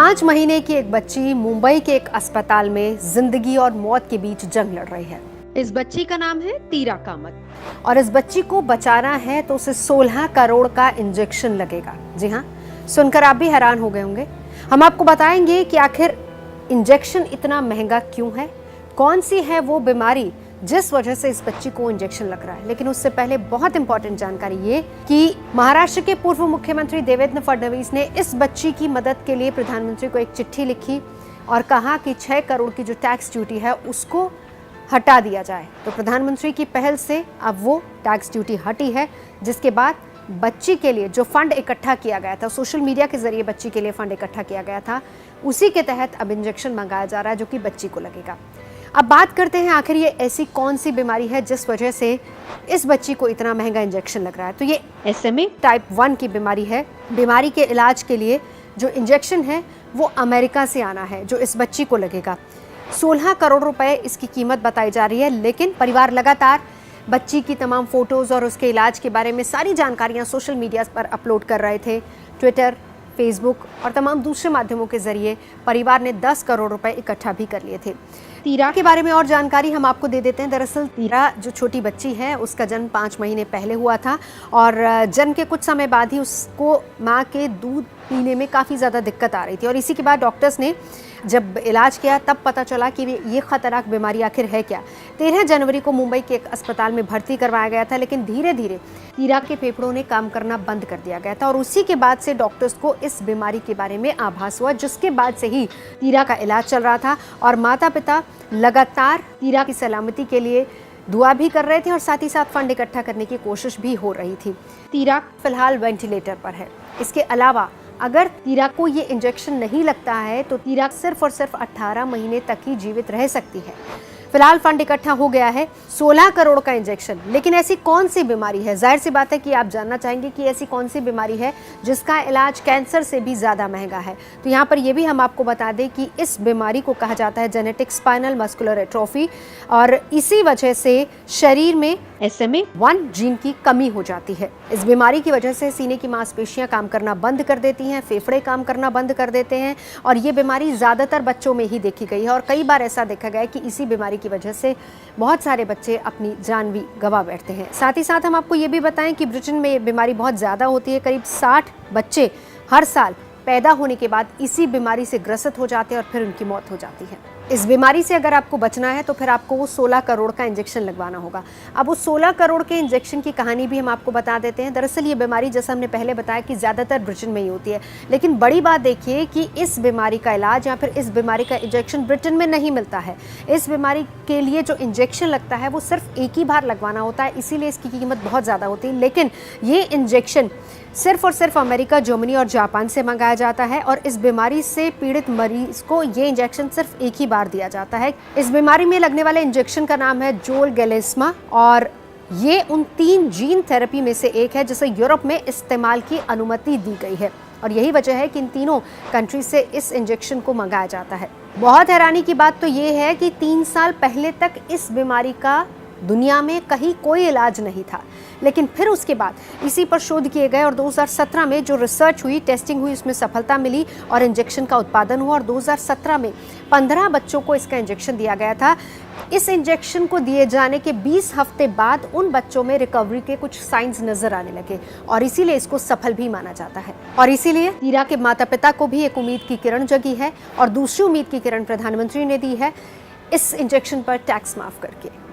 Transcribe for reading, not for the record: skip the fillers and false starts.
5 महीने की एक बच्ची मुंबई के एक अस्पताल में जिंदगी और मौत के बीच जंग लड़ रही है। इस बच्ची का नाम है तीरा कामत और इस बच्ची को बचाना है तो उसे 16 करोड़ का इंजेक्शन लगेगा। जी हाँ, सुनकर आप भी हैरान हो गए होंगे। हम आपको बताएंगे कि आखिर इंजेक्शन इतना महंगा क्यों है, कौन सी है वो बीमारी जिस वजह से इस बच्ची को इंजेक्शन लग रहा है। लेकिन उससे पहले बहुत इंपॉर्टेंट जानकारी ये कि महाराष्ट्र के पूर्व मुख्यमंत्री देवेंद्र फडणवीस ने इस बच्ची की मदद के लिए प्रधानमंत्री को एक चिट्ठी लिखी और कहा कि 6 करोड़ की जो टैक्स ड्यूटी है उसको हटा दिया जाए। तो प्रधानमंत्री की पहल से अब वो टैक्स ड्यूटी हटी है, जिसके बाद बच्ची के लिए जो फंड इकट्ठा किया गया था, सोशल मीडिया के जरिए बच्ची के लिए फंड इकट्ठा किया गया था, उसी के तहत अब इंजेक्शन मंगाया जा रहा है जो कि बच्ची को लगेगा। अब बात करते हैं आखिर ये ऐसी कौन सी बीमारी है जिस वजह से इस बच्ची को इतना महंगा इंजेक्शन लग रहा है। तो ये SMA टाइप 1 की बीमारी है। बीमारी के इलाज के लिए जो इंजेक्शन है वो अमेरिका से आना है, जो इस बच्ची को लगेगा। 16 करोड़ रुपए इसकी कीमत बताई जा रही है। लेकिन परिवार लगातार बच्ची की तमाम फोटोज और उसके इलाज के बारे में सारी जानकारियां सोशल मीडिया पर अपलोड कर रहे थे। ट्विटर, फेसबुक और तमाम दूसरे माध्यमों के जरिए परिवार ने 10 करोड़ रुपए इकट्ठा भी कर लिए थे। तीरा के बारे में और जानकारी हम आपको दे देते हैं। दरअसल तीरा जो छोटी बच्ची है उसका जन्म 5 महीने पहले हुआ था और जन्म के कुछ समय बाद ही उसको माँ के दूध पीने में काफ़ी ज़्यादा दिक्कत आ रही थी और इसी के बाद डॉक्टर्स ने जब इलाज किया तब पता चला कि ये खतरनाक बीमारी आखिर है क्या। 13 जनवरी को मुंबई के एक अस्पताल में भर्ती करवाया गया था, लेकिन धीरे धीरे तीरा के फेफड़ों ने काम करना बंद कर दिया गया था और उसी के बाद से डॉक्टर्स को इस बीमारी के बारे में आभास हुआ, जिसके बाद से ही तीरा का इलाज चल रहा था और माता पिता लगातार तीरा की सलामती के लिए दुआ भी कर रहे थे और साथ ही साथ फंड इकट्ठा करने की कोशिश भी हो रही थी। तीरा फिलहाल वेंटिलेटर पर है। इसके अलावा अगर तीरा को ये इंजेक्शन नहीं लगता है तो तीरा सिर्फ और सिर्फ 18 महीने तक ही जीवित रह सकती है। फिलहाल फंड इकट्ठा हो गया है 16 करोड़ का इंजेक्शन। लेकिन ऐसी कौन सी बीमारी है, जाहिर सी बात है कि आप जानना चाहेंगे कि ऐसी कौन सी बीमारी है जिसका इलाज कैंसर से भी ज़्यादा महंगा है। तो यहाँ पर यह भी हम आपको बता दें कि इस बीमारी को कहा जाता है जेनेटिक स्पाइनल मस्कुलर एट्रोफी और इसी वजह से शरीर में SMA 1 जीन की कमी हो जाती है। इस बीमारी की वजह से सीने की मांसपेशियां काम करना बंद कर देती हैं, फेफड़े काम करना बंद कर देते हैं और ये बीमारी ज़्यादातर बच्चों में ही देखी गई है और कई बार ऐसा देखा गया है कि इसी बीमारी की वजह से बहुत सारे बच्चे अपनी जान भी गंवा बैठते हैं। साथ ही साथ हम आपको ये भी बताएं कि ब्रिटेन में ये बीमारी बहुत ज़्यादा होती है। करीब 60 बच्चे हर साल पैदा होने के बाद इसी बीमारी से ग्रसित हो जाते हैं और फिर उनकी मौत हो जाती है। इस बीमारी से अगर आपको बचना है तो फिर आपको वो 16 करोड़ का इंजेक्शन लगवाना होगा। अब उस 16 करोड़ के इंजेक्शन की कहानी भी हम आपको बता देते हैं। दरअसल ये बीमारी, जैसा हमने पहले बताया, कि ज़्यादातर ब्रिटेन में ही होती है, लेकिन बड़ी बात देखिए कि इस बीमारी का इलाज या फिर इस बीमारी का इंजेक्शन ब्रिटेन में नहीं मिलता है। इस बीमारी के लिए जो इंजेक्शन लगता है वो सिर्फ एक ही बार लगवाना होता है, इसीलिए इसकी कीमत बहुत ज़्यादा होती है। लेकिन ये इंजेक्शन सिर्फ और सिर्फ अमेरिका, जर्मनी और जापान से मंगाया जाता है और इस बीमारी से पीड़ित मरीज को ये इंजेक्शन सिर्फ एक ही बार दिया जाता है। इस बीमारी में लगने वाले इंजेक्शन का नाम है जोलगेलेस्मा और ये उन 3 जीन थेरेपी में से एक है जिसे यूरोप में इस्तेमाल की अनुमति दी गई है और यही वजह है कि इन तीनों कंट्री से इस इंजेक्शन को मंगाया जाता है। बहुत हैरानी की बात तो ये है कि 3 साल पहले तक इस बीमारी का दुनिया में कहीं कोई इलाज नहीं था, लेकिन फिर उसके बाद इसी पर शोध किए गए और 2017 में जो रिसर्च हुई, टेस्टिंग हुई, उसमें सफलता मिली और इंजेक्शन का उत्पादन हुआ और 2017 में 15 बच्चों को इसका इंजेक्शन दिया गया था। इस इंजेक्शन को दिए जाने के 20 हफ्ते बाद उन बच्चों में रिकवरी के कुछ साइंस नजर आने लगे और इसीलिए इसको सफल भी माना जाता है। और इसीलिए तीरा के माता पिता को भी एक उम्मीद की किरण जगी है और दूसरी उम्मीद की किरण प्रधानमंत्री ने दी है इस इंजेक्शन पर टैक्स माफ करके।